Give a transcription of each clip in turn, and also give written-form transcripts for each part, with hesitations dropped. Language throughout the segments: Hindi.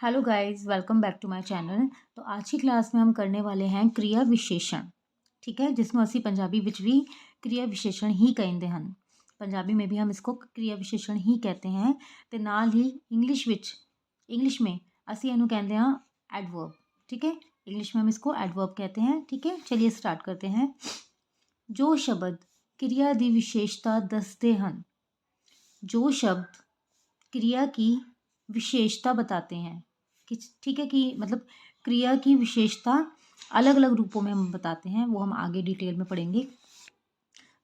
Hello guys, welcome back to my channel. तो आज की क्लास में हम करने वाले हैं क्रिया विशेषण। ठीक है, जिसमें असी पंजाबी विच भी क्रिया विशेषण ही कहते हैं। पंजाबी में भी हम इसको क्रिया विशेषण ही कहते हैं। तो नाल ही इंग्लिश में असी इनू कहते हैं एडवर्ब। ठीक है, इंग्लिश में हम इसको एडवर्ब कहते हैं। ठीक है, चलिए स्टार्ट करते हैं। जो शब्द क्रिया की विशेषता दसते हैं, जो शब्द क्रिया की विशेषता बताते हैं कि ठीक है, कि मतलब क्रिया की विशेषता अलग अलग रूपों में हम बताते हैं, वो हम आगे डिटेल में पढ़ेंगे।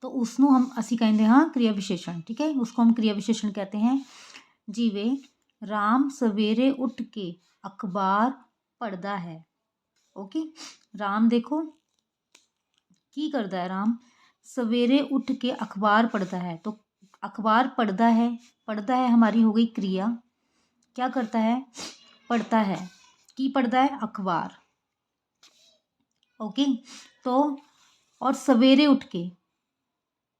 तो उसको हम असी कहते हाँ क्रिया विशेषण। ठीक है, उसको हम क्रिया विशेषण कहते हैं। जिवे राम सवेरे उठ के अखबार पढ़ता है। ओके, राम देखो की करता है, राम सवेरे उठ के अखबार पढ़ता है। तो अखबार पढ़ता है हमारी हो गई क्रिया। क्या करता है? पढ़ता है। की पढ़ता है? अखबार। ओके, तो और सवेरे उठ के,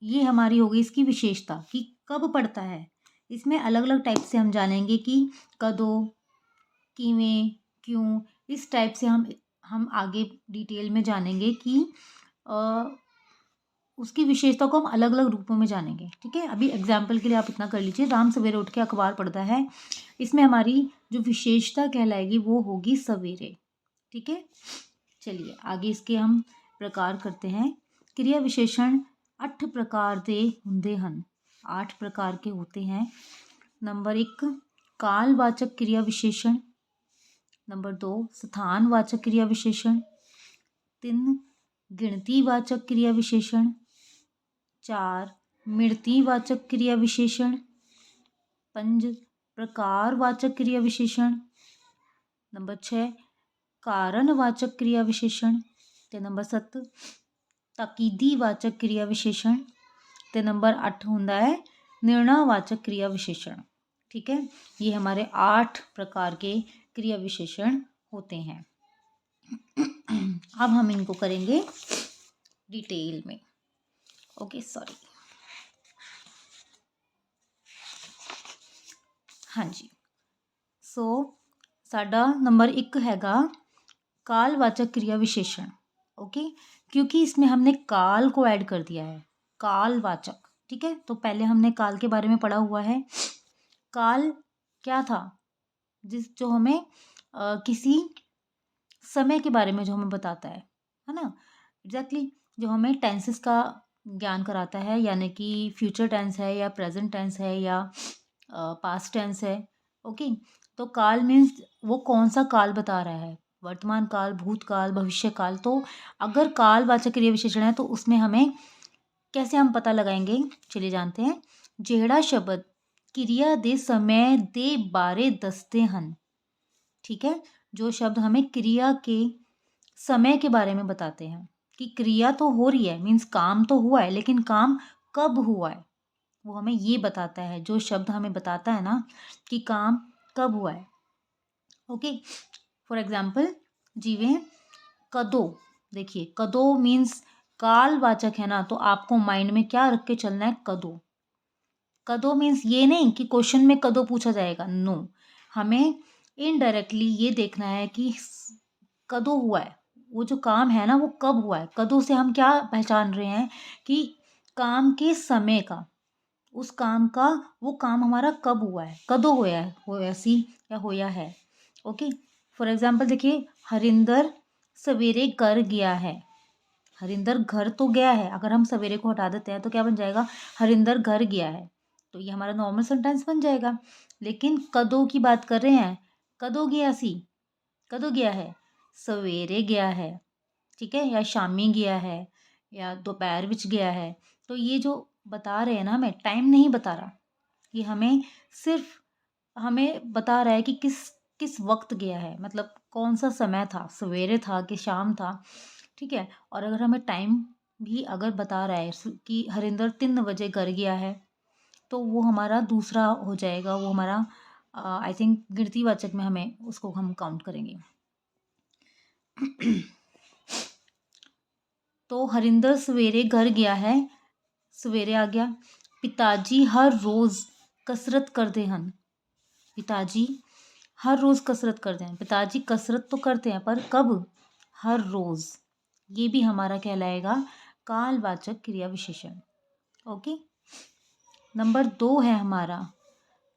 ये हमारी हो गई इसकी विशेषता कि कब पढ़ता है। इसमें अलग अलग टाइप से हम जानेंगे कि कदों, किवें, क्यों, इस टाइप से हम आगे डिटेल में जानेंगे कि उसकी विशेषता को हम अलग अलग रूपों में जानेंगे। ठीक है, अभी एग्जाम्पल के लिए आप इतना कर लीजिए, राम सवेरे उठ के अखबार पढ़ता है। इसमें हमारी जो विशेषता कहलाएगी वो होगी सवेरे। ठीक है, चलिए आगे इसके हम प्रकार करते हैं। क्रिया विशेषण 8 प्रकार के होंगे हैं। 8 प्रकार के होते हैं। नंबर 1 कालवाचक क्रिया विशेषण। नंबर 2 स्थानवाचक क्रिया विशेषण। 3 गिनतीवाचक क्रिया विशेषण। 4 मिणतीवाचक क्रिया विशेषण। 5 प्रकारवाचक क्रिया विशेषण। नंबर 6 कारणवाचक क्रिया विशेषण। ते नंबर 7 ताकीदीवाचक क्रिया विशेषण। ते नंबर 8 होंदा है निर्णयवाचक क्रिया विशेषण। ठीक है, ये हमारे 8 प्रकार के क्रिया विशेषण होते हैं। अब हम इनको करेंगे डिटेल में। Okay, sorry. हाँ जी, सो साडा नंबर 1 हैगा कालवाचक क्रिया विशेषण। ओके, क्योंकि इसमें हमने काल को ऐड कर दिया है, कालवाचक। ठीक है, तो पहले हमने काल के बारे में पढ़ा हुआ है। काल क्या था? जो हमें किसी समय के बारे में जो हमें बताता है ना। एग्जैक्टली जो हमें टेंसेस का ज्ञान कराता है, यानी कि फ्यूचर टेंस है या प्रेजेंट टेंस है या पास्ट टेंस है। ओके, तो काल मीन्स वो कौन सा काल बता रहा है, वर्तमान काल, भूतकाल, भविष्य काल। तो अगर कालवाचक क्रिया विशेषण है तो उसमें हमें कैसे हम पता लगाएंगे, चलिए जानते हैं। जेड़ा शब्द क्रिया दे समय दे बारे दसते हैं। ठीक है, जो शब्द हमें क्रिया के समय के बारे में बताते हैं कि क्रिया तो हो रही है, मीन्स काम तो हुआ है, लेकिन काम कब हुआ है वो हमें ये बताता है। जो शब्द हमें बताता है ना कि काम कब हुआ है। ओके, फॉर एग्जाम्पल जीवे कदो। देखिए कदो मीन्स कालवाचक है ना, तो आपको माइंड में क्या रख के चलना है? कदो। कदो मीन्स ये नहीं कि क्वेश्चन में कदो पूछा जाएगा, नो। हमें इनडायरेक्टली ये देखना है कि कदो हुआ है, वो जो काम है ना वो कब हुआ है। कदो से हम क्या पहचान रहे हैं कि काम के समय का, उस काम का, वो काम हमारा कब हुआ है, कदों होया है, होया सी या होया है। ओके, फॉर एग्जाम्पल देखिए हरिंदर सवेरे घर गया है। हरिंदर घर तो गया है, अगर हम सवेरे को हटा देते हैं तो क्या बन जाएगा? हरिंदर घर गया है। तो ये हमारा नॉर्मल सेंटेंस बन जाएगा। लेकिन कदों की बात कर रहे हैं, कदों गया सी, कदों गया है? सवेरे गया है। ठीक है, या शामी गया है या दोपहर विच गया है। तो ये जो बता रहे हैं ना, हमें टाइम नहीं बता रहा, ये हमें सिर्फ हमें बता रहा है कि किस किस वक्त गया है, मतलब कौन सा समय था, सवेरे था कि शाम था। ठीक है, और अगर हमें टाइम भी अगर बता रहा है कि हरिंदर 3 बजे घर गया है, तो वो हमारा दूसरा हो जाएगा, वो हमारा आई थिंक गिनतीवाचक में हमें उसको हम काउंट करेंगे। तो हरिंदर सवेरे घर गया है, सवेरे आ गया। पिताजी हर रोज़ कसरत करते हैं। पिताजी हर रोज़ कसरत करते हैं, पिताजी कसरत तो करते हैं पर कब? हर रोज़। ये भी हमारा कहलाएगा कालवाचक क्रिया विशेषण। ओके। नंबर 2 है हमारा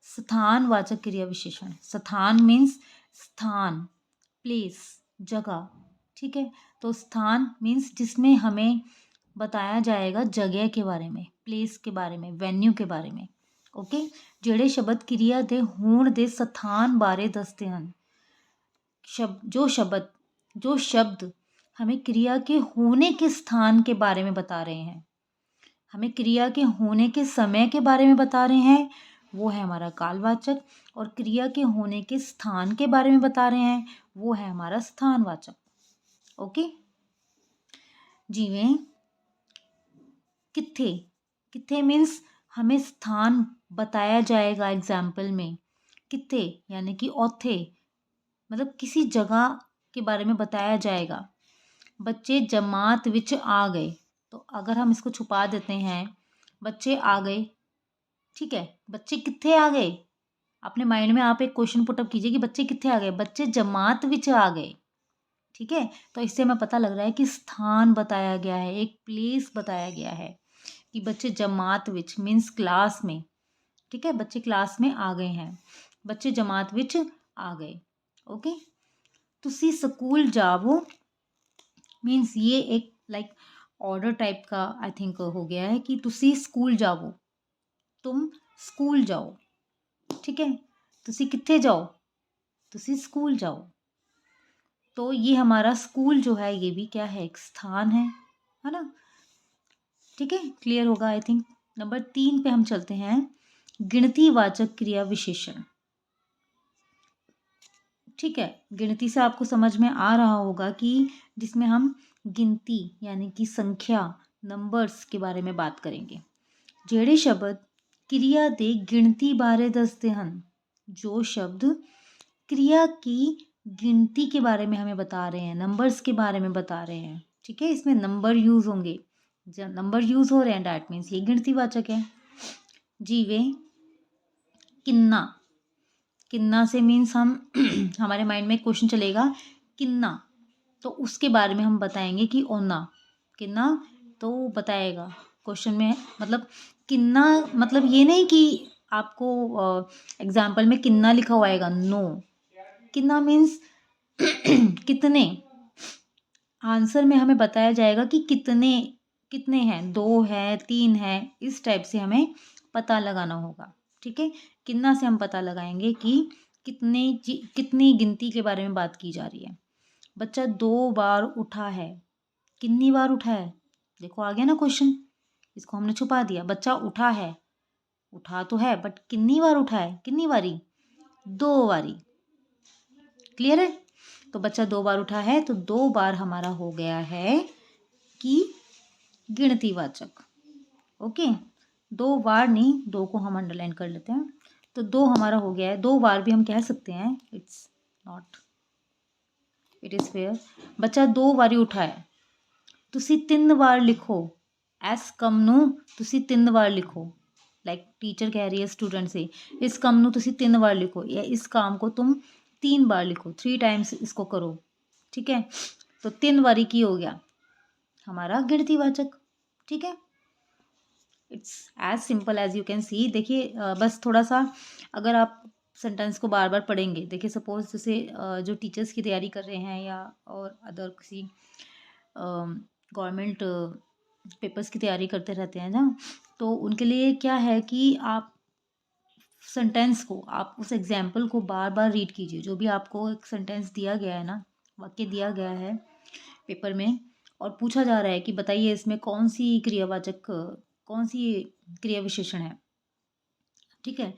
स्थानवाचक क्रिया विशेषण। स्थान मीन्स स्थान, प्लेस, जगह। ठीक है, तो स्थान मीन्स जिसमें हमें बताया जाएगा जगह के बारे में, प्लेस के बारे में, वेन्यू के बारे में। ओके, ਜਿਹੜੇ शब्द क्रिया ਦੇ ਹੋਣ ਦੇ ਸਥਾਨ ਬਾਰੇ ਦੱਸਦੇ ਹਨ। जो शब्द हमें क्रिया के होने के स्थान के बारे में बता रहे हैं, हमें क्रिया के होने के समय के बारे में बता रहे हैं, वो है हमारा कालवाचक। और क्रिया के होने के स्थान के बारे में बता रहे हैं, वो है हमारा स्थानवाचक। ओके। जिवें कित्थे, कित्थे मीन्स हमें स्थान बताया जाएगा एग्जाम्पल में। कित्थे यानी कि औथे, मतलब किसी जगह के बारे में बताया जाएगा। बच्चे जमात विच आ गए, तो अगर हम इसको छुपा देते हैं, बच्चे आ गए, ठीक है, बच्चे कित्थे आ गए, अपने माइंड में आप एक क्वेश्चन पुटअप कीजिए कि बच्चे कित्थे आ गए, बच्चे जमात विच आ गए। ठीक है, तो इससे हमें पता लग रहा है कि स्थान बताया गया है, एक प्लेस बताया गया है कि बच्चे जमात विच मीन्स क्लास में। ठीक है, बच्चे क्लास में आ गए हैं, बच्चे जमात विच आ गए। ओके, तुसी स्कूल जावो मीन्स ये एक लाइक ऑर्डर टाइप का आई थिंक हो गया है कि तुसी स्कूल जावो, तुम स्कूल जाओ। ठीक है, तुसी कित्थे जाओ, तुसी स्कूल जाओ। तो ये हमारा स्कूल जो है ये भी क्या है, एक स्थान है ना। ठीक है, क्लियर होगा आई थिंक। नंबर 3 पे हम चलते हैं, गिनतीवाचक क्रिया विशेषण। ठीक है, गिनती से आपको समझ में आ रहा होगा कि जिसमें हम गिनती यानी कि संख्या, नंबर्स के बारे में बात करेंगे। ਜਿਹੜੇ शब्द क्रिया दे गिनती बारे दसते हैं, जो शब्द क्रिया की गिनती के बारे में हमें बता रहे हैं, नंबर्स के बारे में बता रहे हैं। ठीक है, इसमें नंबर यूज होंगे, जब नंबर यूज हो रहे हैं डैट मीन्स ये गिनतीवाचक है। जीवे किन्ना, किन्ना से मीन्स हम हमारे माइंड में क्वेश्चन चलेगा किन्ना, तो उसके बारे में हम बताएंगे कि ओना किन्ना, तो बताएगा क्वेश्चन में, मतलब किन्ना मतलब ये नहीं कि आपको एग्जाम्पल में किन्ना लिखा हुआ आएगा, नो। किन्ना मीन्स कितने, आंसर में हमें बताया जाएगा कि कितने कितने हैं, 2 है, 3 है, इस टाइप से हमें पता लगाना होगा। ठीक है, किन्ना से हम पता लगाएंगे कि कितनी गिनती के बारे में बात की जा रही है। बच्चा 2 बार उठा है, कितनी बार उठा है, देखो आ गया ना क्वेश्चन, इसको हमने छुपा दिया। बच्चा उठा है, उठा तो है बट कितनी बार उठा है, कितनी बारी, 2 बारी। क्लियर है, तो बच्चा 2 बार उठा है, तो 2 बार हमारा हो गया है कि गिनतीवाचक। ओके, 2 बार नहीं, 2 को हम अंडरलाइन कर लेते हैं, तो 2 हमारा हो गया है। 2 बार भी हम कह सकते हैं, it's not, it is fair. बच्चा 2 बारी उठा है, तुसी 3 बार लिखो, एस कम नू तुसी 3 बार लिखो। लाइक टीचर कह रही है स्टूडेंट से, इस कम नू तुसी 3 बार लिखो, या इस काम को तुम 3 बार लिखो, 3 टाइम्स इसको करो। ठीक है, तो 3 बारी की हो गया हमारा गिनतीवाचक। ठीक है, it's as simple as you can see. देखिए बस थोड़ा सा अगर आप सेंटेंस को बार बार पढ़ेंगे, देखिए सपोज जैसे जो टीचर्स की तैयारी कर रहे हैं या और अदर किसी गवर्नमेंट पेपर्स की तैयारी करते रहते हैं ना, तो उनके लिए क्या है कि आप सेंटेंस को, आप उस एग्जाम्पल को बार बार रीड कीजिए। जो भी आपको एक सेंटेंस दिया गया है ना, वाक्य दिया गया है पेपर में, और पूछा जा रहा है कि बताइए इसमें कौन सी क्रियावाचक, कौन सी क्रिया विशेषण है। ठीक है,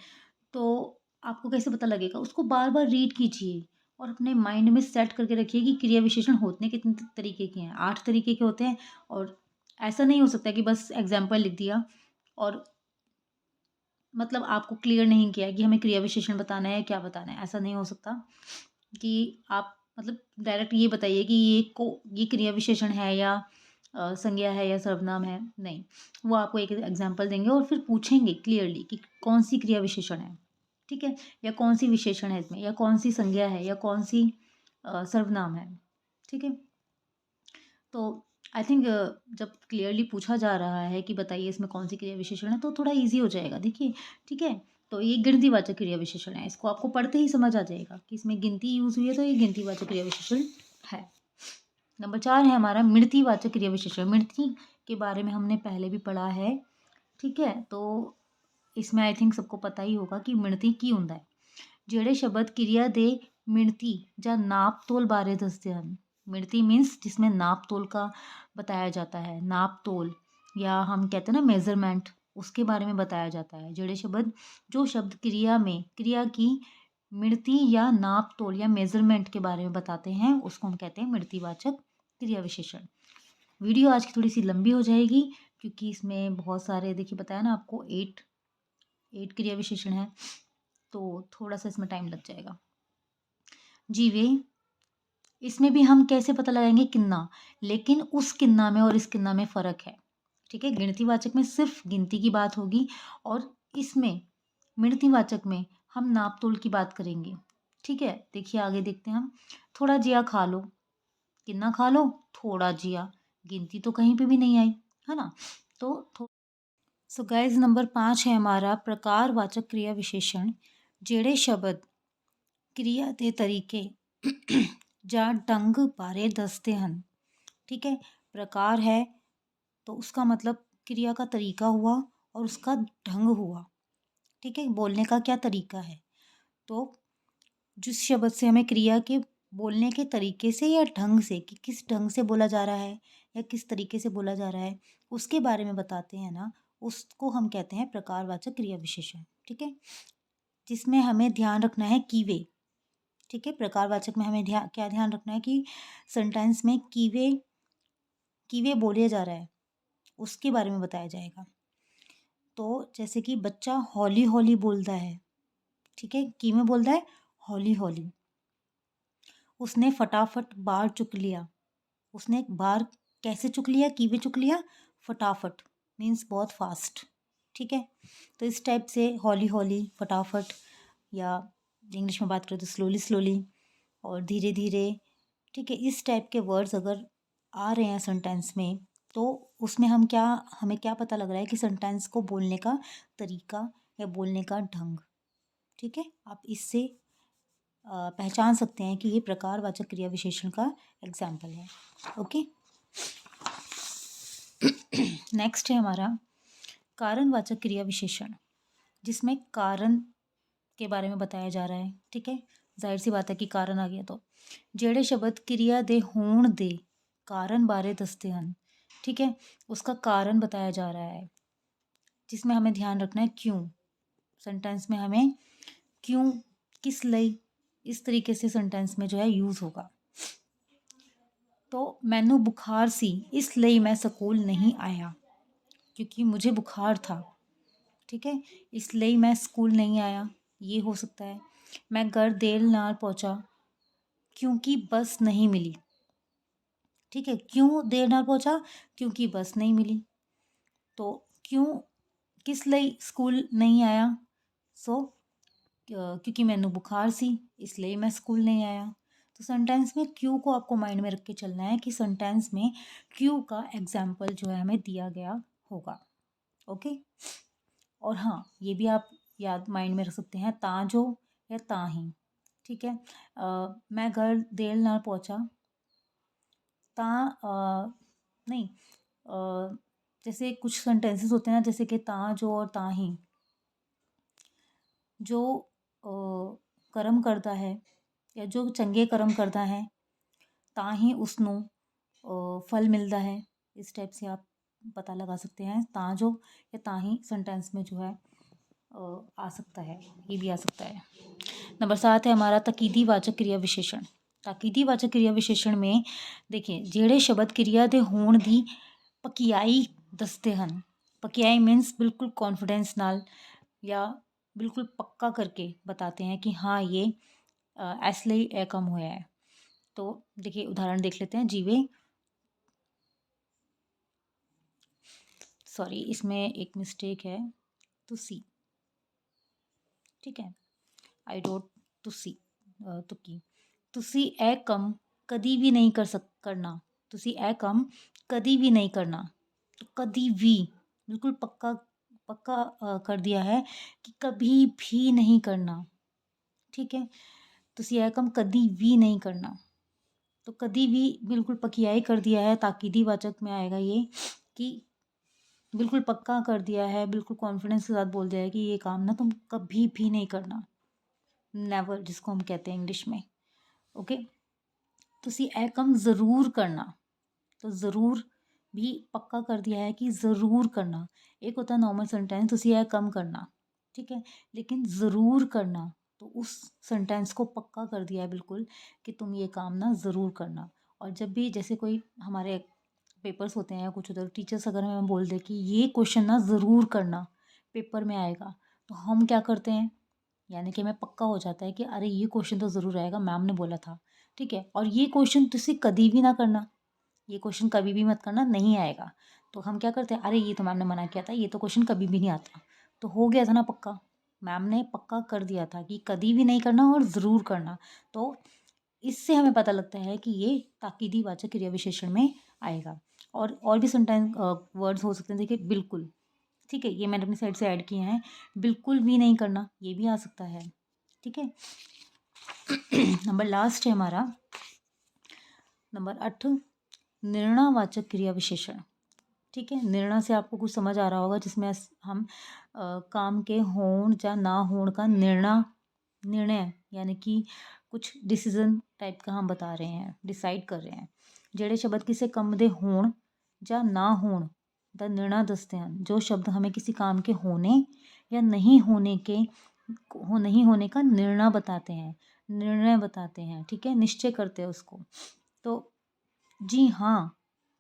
तो आपको कैसे पता लगेगा, उसको बार बार रीड कीजिए और अपने माइंड में सेट करके रखिए कि क्रिया विशेषण होते कितने तरीके के हैं। 8 तरीके के होते हैं, और ऐसा नहीं हो सकता कि बस एग्जाम्पल लिख दिया और मतलब आपको क्लियर नहीं किया कि हमें क्रिया विशेषण बताना है, क्या बताना है। ऐसा नहीं हो सकता कि आप मतलब डायरेक्ट ये बताइए कि ये क्रिया विशेषण है या संज्ञा है या सर्वनाम है, नहीं। वो आपको एक एग्जाम्पल देंगे और फिर पूछेंगे क्लियरली कि कौन सी क्रिया विशेषण है। ठीक है, या कौन सी विशेषण है इसमें, या कौन सी संज्ञा है, या कौन सी सर्वनाम है। ठीक है, तो आई थिंक जब क्लियरली पूछा जा रहा है कि बताइए इसमें कौन सी क्रिया विशेषण है, तो थोड़ा ईजी हो जाएगा। देखिए, ठीक है, तो ये गिनतीवाचक क्रिया विशेषण है, इसको आपको पढ़ते ही समझ आ जाएगा कि इसमें गिनती यूज हुई है, तो ये गिनतीवाचक क्रिया विशेषण है। नंबर 4 है हमारा मिणतीवाचक क्रिया विशेषण। मिणती के बारे में हमने पहले भी पढ़ा है। ठीक है, तो इसमें आई थिंक सबको पता ही होगा कि मिणती की ਹੁੰਦਾ है। ਜਿਹੜੇ शब्द क्रिया दे मिणती ਜਾਂ नाप तोल बारे दसते हैं। मिणती मीन्स जिसमें नाप तोल का बताया जाता है, नाप तोल, या हम कहते हैं ना मेजरमेंट, उसके बारे में बताया जाता है। जो शब्द क्रिया में क्रिया की मिणती या नाप तोल या मेजरमेंट के बारे में बताते हैं, उसको हम कहते हैं मिणतीवाचक क्रिया विशेषण। वीडियो आज की थोड़ी सी लंबी हो जाएगी क्योंकि इसमें बहुत सारे, देखिए बताया ना आपको, 8 क्रिया विशेषण है, तो थोड़ा सा इसमें टाइम लग जाएगा। जीवे, इसमें भी हम कैसे पता लगाएंगे किन्ना, लेकिन उस किन्ना में और इस किन्ना में फ़र्क है। ठीक है, गिनतीवाचक में सिर्फ गिनती की बात होगी और इसमें मिणतीवाचक में हम नाप तोल की बात करेंगे। ठीक है, देखिए आगे देखते हैं हम। थोड़ा जिया खा लो, कितना खा लो, थोड़ा जिया, गिनती तो कहीं पे भी नहीं आई, है ना। तो सो गाइज नंबर 5 है हमारा प्रकारवाचक क्रिया विशेषण। ਜਿਹੜੇ शब्द क्रिया ਦੇ तरीके ਜਾਂ ढंग बारे दसते हैं। ठीक है, प्रकार है तो उसका मतलब क्रिया का तरीका हुआ और उसका ढंग हुआ। ठीक है, बोलने का क्या तरीका है, तो जिस शब्द से हमें क्रिया के बोलने के तरीके से या ढंग से, कि किस ढंग से बोला जा रहा है या किस तरीके से बोला जा रहा है, उसके बारे में बताते हैं ना, उसको हम कहते हैं प्रकारवाचक क्रिया विशेषण। ठीक है, जिसमें हमें ध्यान रखना है कीवे। ठीक है, प्रकारवाचक में हमें क्या ध्यान रखना है कि सेंटेंस में कीवे कीवे बोले जा रहा है, उसके बारे में बताया जाएगा। तो जैसे कि बच्चा हौली हौली बोलता है। ठीक है, कीवे बोलता है हौली हौली। उसने फटाफट बार चुक लिया। उसने एक बार कैसे चुक लिया, कीवे चुक लिया, फटाफट मीन्स बहुत फास्ट। ठीक है, तो इस टाइप से हौली हौली, फटाफट, या इंग्लिश में बात करें तो स्लोली स्लोली और धीरे धीरे। ठीक है, इस टाइप के वर्ड्स अगर आ रहे हैं सेंटेंस में, तो उसमें हमें क्या पता लग रहा है कि सेंटेंस को बोलने का तरीका या बोलने का ढंग। ठीक है, आप इससे पहचान सकते हैं कि ये प्रकारवाचक क्रिया विशेषण का एग्जाम्पल है। ओके, नेक्स्ट है हमारा कारणवाचक क्रिया विशेषण, जिसमें कारण के बारे में बताया जा रहा है। ठीक है, जाहिर सी बात है कि कारण आ गया तो ਜਿਹੜੇ शब्द क्रिया दे होण दे कारण बारे दसते हैं। ठीक है, उसका कारण बताया जा रहा है, जिसमें हमें ध्यान रखना है क्यों। सेंटेंस में हमें क्यों, किस ਲਈ, इस तरीके से सेंटेंस में जो है यूज़ होगा। तो मैनू बुखार सी इस ਲਈ मैं स्कूल नहीं आया, क्योंकि मुझे बुखार था। ठीक है, इस ਲਈ मैं स्कूल नहीं आया, ये हो सकता है। मैं घर देर नाल पहुंचा क्योंकि बस नहीं मिली। ठीक है, क्यों देर नाल पहुंचा, क्योंकि बस नहीं मिली। तो क्यों, किस ਲਈ स्कूल नहीं आया, सो क्योंकि मैनू बुखार सी इस ਲਈ मैं स्कूल नहीं आया। तो सेंटेंस में क्यों को आपको माइंड में रख के चलना है कि सेंटेंस में क्यों का एग्जाम्पल जो है हमें दिया गया होगा। ओके, और हाँ, ये भी आप याद माइंड में रख सकते हैं, ता जो या ता ही। ठीक है, मैं घर देर नाल पहुंचा, ता नहीं, जैसे कुछ सेंटेंसेस होते हैं ना, जैसे कि ता जो और ता ही, जो कर्म करता है या जो चंगे कर्म करता है, ਤਾਂ ਹੀ ਉਸਨੂੰ फल मिलता है। इस टाइप से आप पता लगा सकते हैं, ता जो या ता ही सेंटेंस में जो है आ सकता है, ये भी आ सकता है। नंबर 7 है हमारा ताकीदी वाचक क्रिया विशेषण। ताकीदी वाचक क्रिया विशेषण में देखिए, ਜਿਹੜੇ शब्द क्रिया ਦੇ ਹੋਣ ਦੀ ਪਕਿਆਈ ਦੱਸਦੇ ਹਨ। ਪਕਿਆਈ मीन्स बिल्कुल कॉन्फिडेंस नाल या बिल्कुल पक्का करके बताते हैं कि हाँ ये इस ਲਈ ਇਹ ਕੰਮ होया है। तो देखिए उदाहरण देख लेते हैं। जीवे, सॉरी इसमें एक मिस्टेक है, तो सी। ठीक है, आई रोट तुसी तुकी। तुसी ए कम कदी भी नहीं करना। तुसी ए कम कदी भी नहीं करना। तो कदी भी बिल्कुल पक्का पक्का कर दिया है कि कभी भी नहीं करना। ठीक है, तुसी ए कम कदी भी नहीं करना। तो कदी भी बिल्कुल पकियाई कर दिया है, ताकीदी वाचक में आएगा ये कि बिल्कुल पक्का कर दिया है, बिल्कुल कॉन्फिडेंस के साथ बोल दिया है कि ये काम ना तुम कभी भी नहीं करना। नेवर जिसको हम कहते हैं इंग्लिश में। ओके, तुसी ए कम ज़रूर करना। तो ज़रूर भी पक्का कर दिया है कि ज़रूर करना। एक होता है नॉर्मल सेंटेंस तुसी ए कम करना, ठीक है, लेकिन ज़रूर करना तो उस सेंटेंस को पक्का कर दिया है बिल्कुल कि तुम ये काम ना ज़रूर करना। और जब भी जैसे कोई हमारे पेपर्स होते हैं या कुछ उधर टीचर्स अगर हमें बोल दे कि ये क्वेश्चन ना ज़रूर करना पेपर में आएगा, तो हम क्या करते हैं, यानी कि हमें पक्का हो जाता है कि अरे ये क्वेश्चन तो ज़रूर आएगा, मैम ने बोला था। ठीक है, और ये क्वेश्चन तुझसे कभी भी ना करना, ये क्वेश्चन कभी भी मत करना, नहीं आएगा। तो हम क्या करते हैं, अरे ये तो मैम ने मना किया था, ये तो क्वेश्चन कभी भी नहीं आता। तो हो गया था ना पक्का, मैम ने पक्का कर दिया था कि कभी भी नहीं करना और ज़रूर करना। तो इससे हमें पता लगता है कि ये ताकीदी वाचक क्रिया विशेषण में आएगा। और भी समटाइम वर्ड्स हो सकते हैं, देखिए बिल्कुल, ठीक है, ये मैंने अपनी साइड से ऐड किए हैं। बिल्कुल भी नहीं करना, ये भी आ सकता है। ठीक है, नंबर लास्ट है हमारा नंबर 8, निर्णयवाचक क्रिया विशेषण। ठीक है, निर्णय से आपको कुछ समझ आ रहा होगा, जिसमें हम काम के होण या ना होण का निर्णय यानी कि कुछ डिसीजन टाइप का हम बता रहे हैं, डिसाइड कर रहे हैं। ਜਿਹੜੇ शब्द किसी ਕੰਮ ਦੇ ਹੋਣ ਜਾਂ ਨਾ ਹੋਣ ਦਾ निर्णय दसते हैं, जो शब्द हमें किसी काम के होने या नहीं होने का निर्णय बताते हैं। ठीक है, निश्चय करते हैं उसको। तो जी हाँ,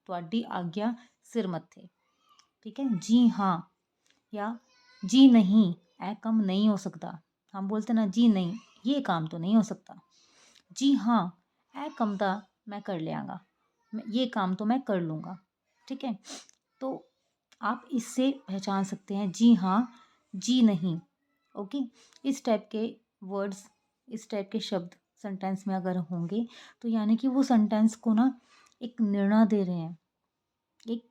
ਤੁਹਾਡੀ आज्ञा सिर मत्थे। ठीक है, जी हाँ या जी नहीं, ए काम नहीं हो सकता। हम बोलते ना जी नहीं, ये काम तो नहीं हो सकता। जी हाँ, ए काम तो मैं कर लियांगा, ये काम तो मैं कर लूँगा। ठीक है, तो आप इससे पहचान सकते हैं जी हाँ, जी नहीं। ओके, इस टाइप के वर्ड्स, इस टाइप के शब्द सेंटेंस में अगर होंगे, तो यानी कि वो सेंटेंस को ना एक निर्णय दे रहे हैं, एक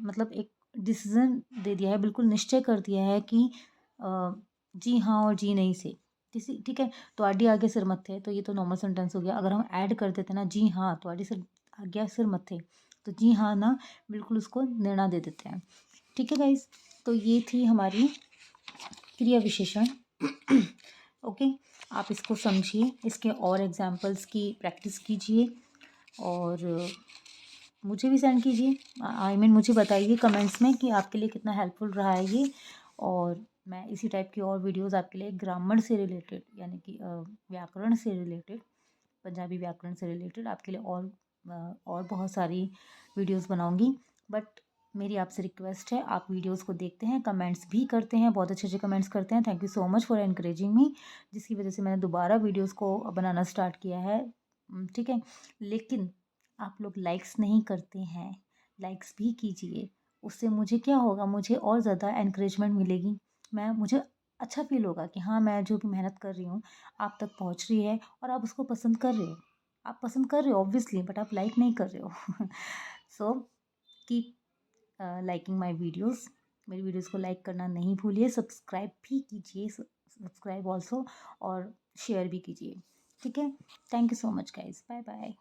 मतलब एक डिसीजन दे दिया है, बिल्कुल निश्चय कर दिया है कि जी हाँ और जी नहीं से किसी। ठीक है, तो आडी आगे सिर मत्थे, तो ये तो नॉर्मल सेंटेंस हो गया। अगर हम ऐड कर देते ना जी हाँ तो आडी सिर आज्ञा सिर मत्थे, तो जी हाँ ना बिल्कुल उसको निर्णय दे देते हैं। ठीक है गाइज, तो ये थी हमारी क्रिया विशेषण। ओके, आप इसको समझिए, इसके और एग्जाम्पल्स की प्रैक्टिस कीजिए और मुझे भी सेंड कीजिए। मुझे बताइए कमेंट्स में कि आपके लिए कितना हेल्पफुल रहा है ये। और मैं इसी टाइप की और वीडियोस आपके लिए ग्रामर से रिलेटेड, यानी कि व्याकरण से रिलेटेड, पंजाबी व्याकरण से रिलेटेड आपके लिए और बहुत सारी वीडियोस बनाऊंगी। बट मेरी आपसे रिक्वेस्ट है, आप वीडियोस को देखते हैं, कमेंट्स भी करते हैं, बहुत अच्छे अच्छे कमेंट्स करते हैं। Thank you so much for encouraging me, जिसकी वजह से मैंने दोबारा वीडियोस को बनाना स्टार्ट किया है। ठीक है, लेकिन आप लोग लाइक्स नहीं करते हैं, लाइक्स भी कीजिए। उससे मुझे क्या होगा, मुझे और ज़्यादा एनकरेजमेंट मिलेगी। मुझे अच्छा फील होगा कि हाँ, मैं जो भी मेहनत कर रही हूँ आप तक पहुँच रही है और आप उसको पसंद कर रहे हो। आप पसंद कर रहे हो ऑब्वियसली, बट आप लाइक नहीं कर रहे हो। So keep liking my videos. मेरी वीडियोज़ को लाइक करना नहीं भूलिए, सब्सक्राइब भी कीजिए, सब्सक्राइब ऑल्सो, और शेयर भी कीजिए। ठीक है, thank you so much guys, bye bye.